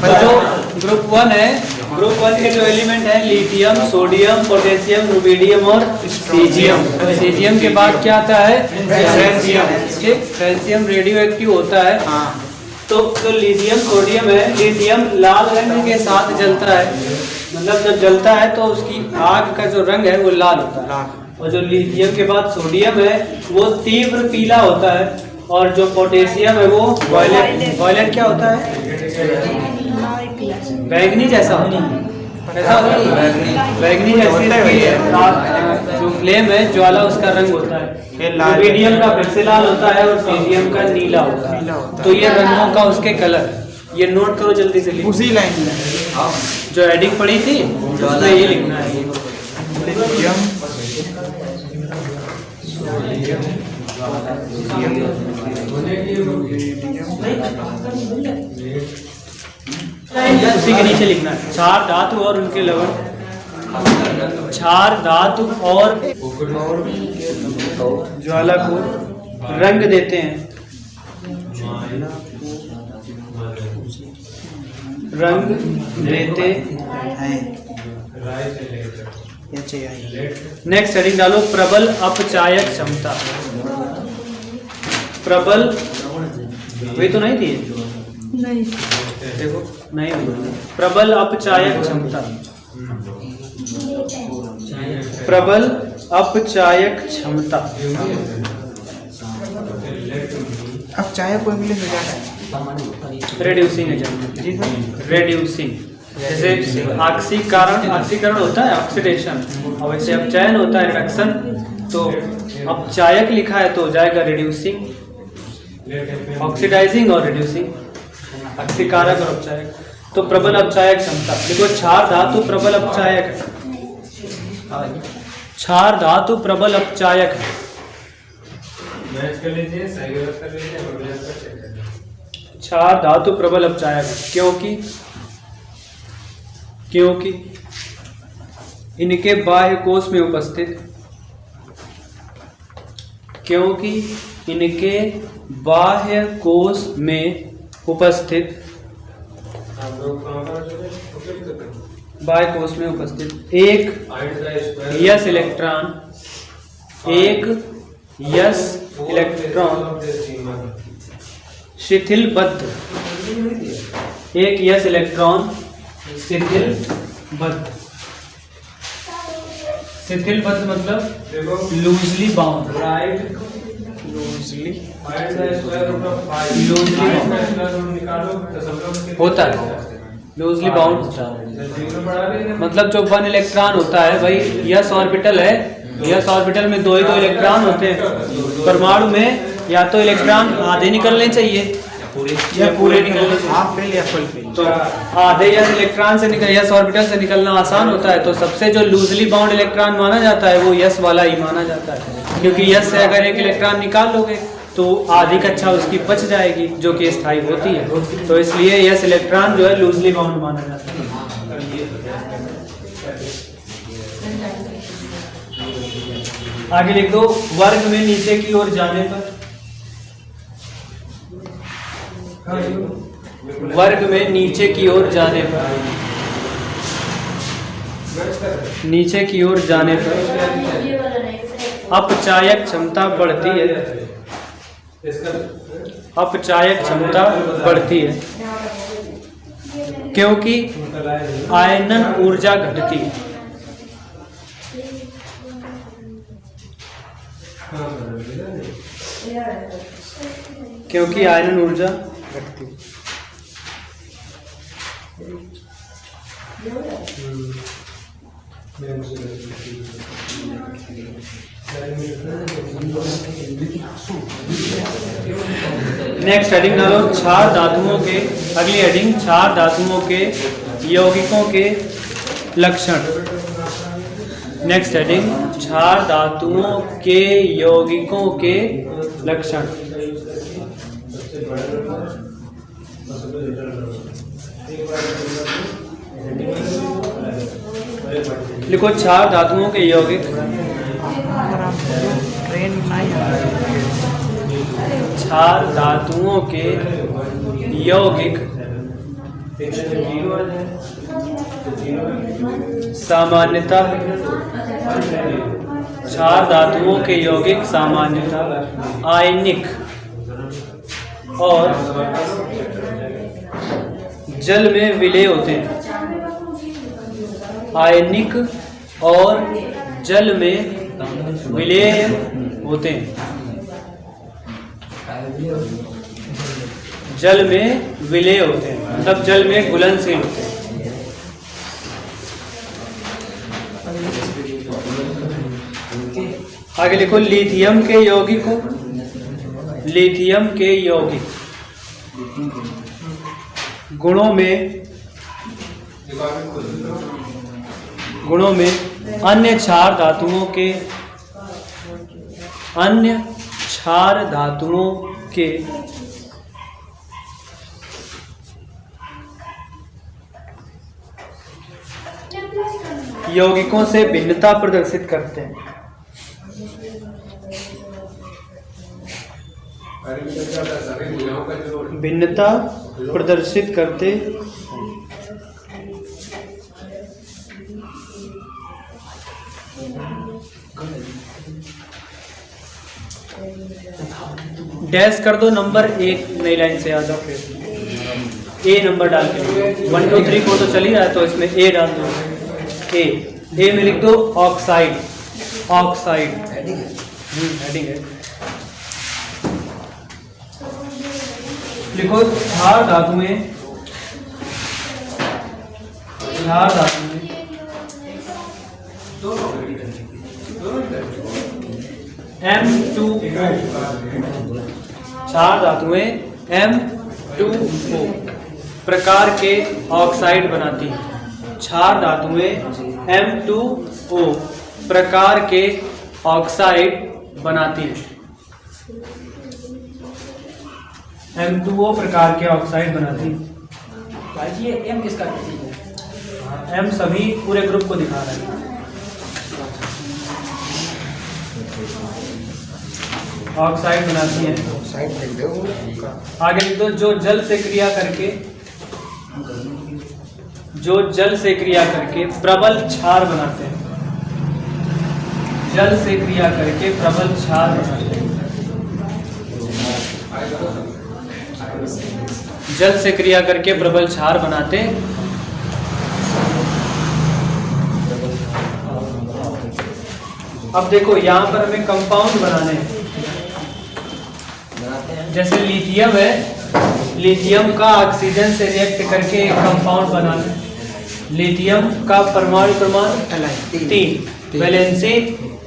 तो जो ग्रुप 1 है, ग्रुप 1 के जो एलिमेंट है लिथियम, सोडियम, पोटेशियम, रुबिडियम और सीजियम। सीजियम के बाद क्या आता है? फ्रेंशियम। ठीक, फ्रेंशियम रेडियो एक्टिव होता है। तो जो लिथियम सोडियम है, लिथियम लाल रंग के साथ जलता है, मतलब जब जलता है तो उसकी आग का जो रंग है वो लाल होता है। और जो लिथियम के बाद सोडियम है वो तीव्र पीला होता है, और जो पोटेशियम है वो वायलेट। वायलेट क्या होता है? बैंगनी जैसा होता है। कैसा होता है? बैंगनी जैसी जो फ्लेम है, ज्वाला, उसका रंग होता है। रुबिडियम का फिर से लाल होता है और सीजियम का नीला होता है। तो ये रंगों का उसके कलर, ये नोट करो जल्दी से। उसी लाइन में जो हेडिंग पड़ी थी उसमें ये लिखना है। उसी के नीचे लिखना है क्षार धातु और उनके लवण। क्षार धातु और ज्वाला को रंग देते हैं, रंग देते हैं। नेक्स्ट हेडिंग डालो प्रबल अपचायक क्षमता। प्रबल वही तो नहीं थी? नहीं, देखो नहीं हुई। प्रबल अपचायक क्षमता, प्रबल अपचायक क्षमता। अब चाय को इंग्लिश में क्या है? Reducing agent. जी सर, रेड्यूसिंग। जैसे ऑक्सीकरण, ऑक्सीकरण होता है ऑक्सीडेशन, और वैसे अपचयन होता है रिडक्शन। तो अपचायक लिखा है तो हो जाएगा रिड्यूसिंग, ऑक्सीडाइजिंग और रिड्यूसिंग, ऑक्सीकारक और अपचायक। तो प्रबल अपचायक क्षमता देखो, क्षार धातु प्रबल अपचायक, क्षार धातु प्रबल अपचायक है। क्षार धातु प्रबल अपचायक है क्योंकि इनके बाह्य कोश में उपस्थित, क्योंकि इनके बाह्य कोश में उपस्थित, बाह्य कोश में उपस्थित एक यस इलेक्ट्रॉन, एक यस इलेक्ट्रॉन शिथिलबद्ध, एक यस इलेक्ट्रॉन शिथिलबद्ध। शिथिलबद्ध मतलब लूजली बाउंड, राइट, लूजली होता है, लूजली बाउंड मतलब जो 1 इलेक्ट्रॉन होता है भाई, यस ऑर्बिटल है, यस ऑर्बिटल में दो इलेक्ट्रॉन होते हैं। परमाणु में या तो इलेक्ट्रॉन आधे निकलने चाहिए या पूरे निकलने चाहिए, हाफ फिल या फुल फिल। तो आधे यस इलेक्ट्रॉन से यस ऑर्बिटल से निकलना आसान होता है, तो सबसे जो लूजली बाउंड इलेक्ट्रॉन माना जाता है वो यस वाला ही माना जाता है, क्योंकि यस से अगर एक इलेक्ट्रॉन निकाल लोगे तो आधी कक्षा उसकी बच जाएगी जो कि स्थायी होती है। तो इसलिए यस इलेक्ट्रॉन जो है लूजली बाउंड माना जाता है। आगे लिख दो वर्ग में नीचे की ओर जाने पर, वर्ग में नीचे की ओर जाने पर, नीचे की ओर जाने पर अपचायक क्षमता बढ़ती है, अपचायक क्षमता बढ़ती है क्योंकि आयनन ऊर्जा घटती है। क्योंकि आयनन ऊर्जा घटती है। नेक्स्ट हेडिंग डालो क्षार धातुओं के, अगली हेडिंग क्षार धातुओं के यौगिकों के लक्षण। नेक्स्ट हेडिंग क्षार धातुओं के यौगिकों के लक्षण। लिखो क्षार धातुओं के यौगिक, क्षार धातुओं के यौगिक सामान्यता क्षार धातुओं के यौगिक सामान्यता आयनिक और जल में विलय होते हैं। आयनिक और जल में विलय होते हैं। जल में विलय होते हैं मतलब जल में घुलनशील होते हैं। आगे लिखो लिथियम के यौगिक को, लिथियम के यौगिक गुणों में अन्य क्षार धातुओं के यौगिकों से भिन्नता प्रदर्शित करते हैं। भिन्नता प्रदर्शित करते डैश कर दो नंबर 1 नई लाइन से आ जाओ। फिर ए नंबर डाल के 1 2 3 4 तो चल ही रहा है तो इसमें ए डाल दो। ए में लिख दो ऑक्साइड। ऑक्साइड हेडिंग है। लिखो क्षार धातु में M2O क्षार धातुएं M2O प्रकार के ऑक्साइड बनाती हैं। क्षार धातुएं M2O प्रकार के ऑक्साइड बनाती हैं। M2O प्रकार के ऑक्साइड बनाती है। भाई जी ये M किसका है? M सभी पूरे ग्रुप को दिखा रहा है। ऑक्साइड बनाती है। साइड लिख दो। आगे लिख दो जो जल से क्रिया करके प्रबल क्षार बनाते हैं। जल से क्रिया करके प्रबल क्षार बनाते हैं। जल से क्रिया करके प्रबल क्षार बनाते हैं। अब देखो यहाँ पर हमें कंपाउंड बनाने हैं। जैसे लिथियम है, लिथियम का ऑक्सीजन से रिएक्ट करके एक कंपाउंड बनाना है। लिथियम का परमाणु क्रमांक 3, वैलेंसी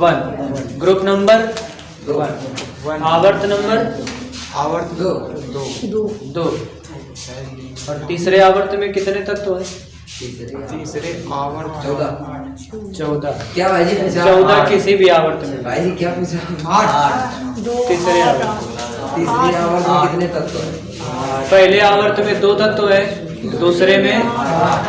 1, ग्रुप नंबर 1, आवर्त नंबर 2 और तीसरे आवर्त में कितने तत्व है? तीसरे आवर्त 14। क्या भाई जी? 14 किसी भी आवर्त में। भाई जी क्या पूछा? 8। तीसरे आवर्त, तीसरी आवर्त में कितने तत्व है? पहले आवर्त में 2 तत्व है, दूसरे में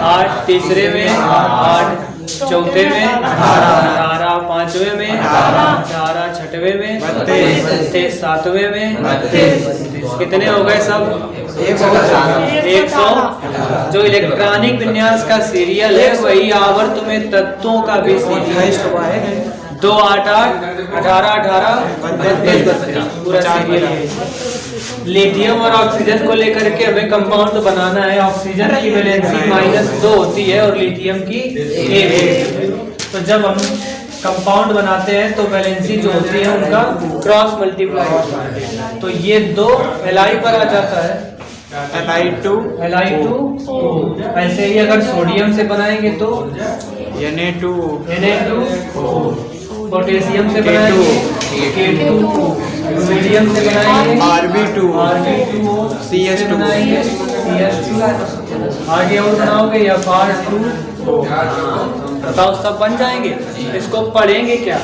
8, तीसरे में 8, चौथे में 18, पांचवें में 18, छठवें में 32, सातवें में 32। कितने हो गए सब? 100। जो इलेक्ट्रॉनिक विन्यास का सीरियल है वही आवर्त में तत्वों का भी सीरियल है। 2 8 8 18 18 32 32 पूरा सीरियल है। लिथियम और ऑक्सीजन को लेकर के हमें कंपाउंड बनाना है। ऑक्सीजन की वैलेंसी -2 होती है और लिथियम की 1 होती है। तो जब हम कंपाउंड बनाते हैं तो वैलेंसी जो होती है उनका क्रॉस मल्टीप्लाई होता है। तो ये 2 Li पर आ जाता है, Li2O। ऐसे ही अगर सोडियम से बनाएंगे तो Na2O, पोटेशियम से बनाएंगे K2O, सोडियम से बनाएंगे Rb2O, CS2 बनाएंगे CS2। आगे और बनाओगे या F2O। बताओ सब बन जाएंगे। इसको पढ़ेंगे क्या?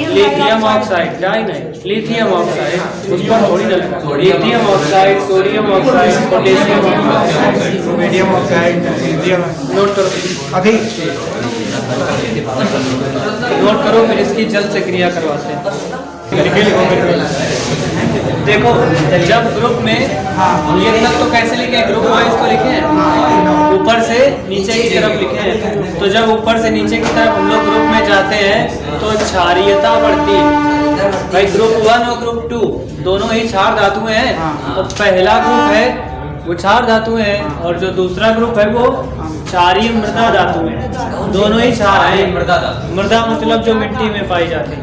लिथियम ऑक्साइड, नहीं लिथियम ऑक्साइड उस पर थोड़ी ना लगा। Lithium oxide, sodium oxide, potassium oxide, medium oxide, lithium. Note करो अभी नोट करो, फिर इसकी जल से क्रिया करवाते हैं। लिखो। देखो जब ग्रुप में ये तक तो कैसे लिखे हैं, ग्रुप वाइज तो लिखे हैं, ऊपर से नीचे की तरफ लिखे हैं। तो जब ऊपर से नीचे की तरफ हम लोग ग्रुप में जाते हैं तो क्षारीयता बढ़ती है। भाई ग्रुप 1 और ग्रुप 2 दोनों ही क्षार धातुएं हैं। तो पहला ग्रुप है वो क्षार धातुएं हैं और जो दूसरा ग्रुप है वो क्षारीय मृदा धातुएं हैं। दोनों ही क्षार हैं। मृदा मतलब जो मिट्टी में पाई जाती है,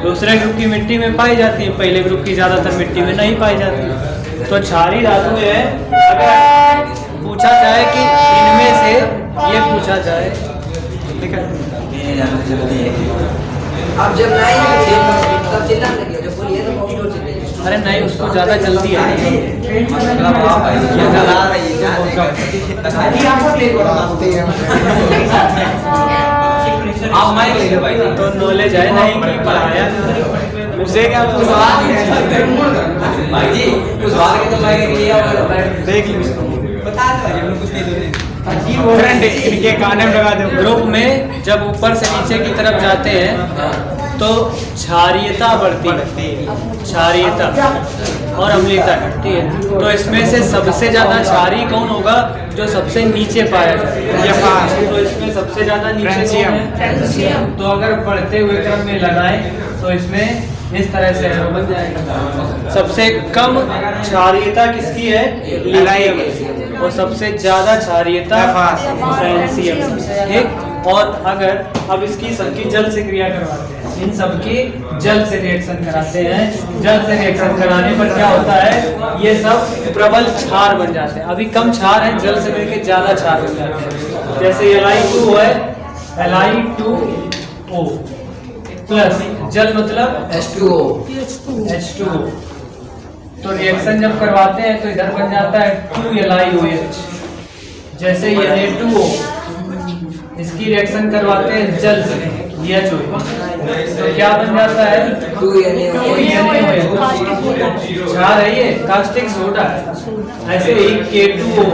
दूसरे ग्रुप की मिट्टी में पाई जाती है, पहले ग्रुप की ज्यादातर मिट्टी में नहीं पाई जाती। तो क्षारीय धातुएं हैं। अगर पूछा जाए कि इनमें से ये पूछा जाए, अब जब नहीं तब चिल्लाने लगे, जब बोलिए तो बहुत जोर चिल्लाइए। अरे नहीं उसको ज्यादा जल्दी है। तो नॉलेज है नहीं कि पढ़ाया मुझे क्या भाई जी उस बात के तो मैं लिया देख ली बता दो कुछ नहीं दे इनके काने में लगा दो। ग्रुप में जब ऊपर से नीचे की तरफ जाते हैं तो क्षारीयता बढ़ती है, क्षारीयता और अम्लीयता घटती है। तो इसमें से सबसे ज्यादा क्षारीय कौन होगा? जो सबसे नीचे पाया जाए। तो इसमें सबसे ज्यादा नीचे है। तो अगर बढ़ते हुए क्रम में लगाएं तो इसमें इस तरह से एरो बन जाएगा। सबसे कम क्षारीयता किसकी है? लिथियम। और सबसे ज्यादा क्षारीयता फ्रांसियम। ठीक। और अगर अब इसकी सबकी जल से क्रिया करवाते हैं, इन सबकी जल से रिएक्शन कराते हैं। जल से रिएक्शन कराने पर क्या होता है? ये सब प्रबल क्षार बन जाते हैं। अभी कम क्षार है, जल से मिलकर ज्यादा क्षार बन जाते हैं। जैसे Li2 है, Li2O प्लस जल मतलब H2O। तो रिएक्शन जब करवाते हैं तो इधर बन जाता है 2LiOH। जैसे ये Na2O, इसकी रिएक्शन करवाते हैं जल से HO, तो क्या बन जाता है? 2NaOH। क्षार है ये, कास्टिक सोडा है। ऐसे ही K2O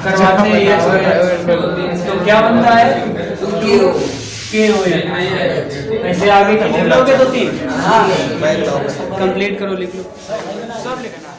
करवाते हैं HO, तो क्या बनता है? KOH। ऐसे आगे की लिख लोगे तो 3 कंप्लीट करो, लिख लो सब लिखना।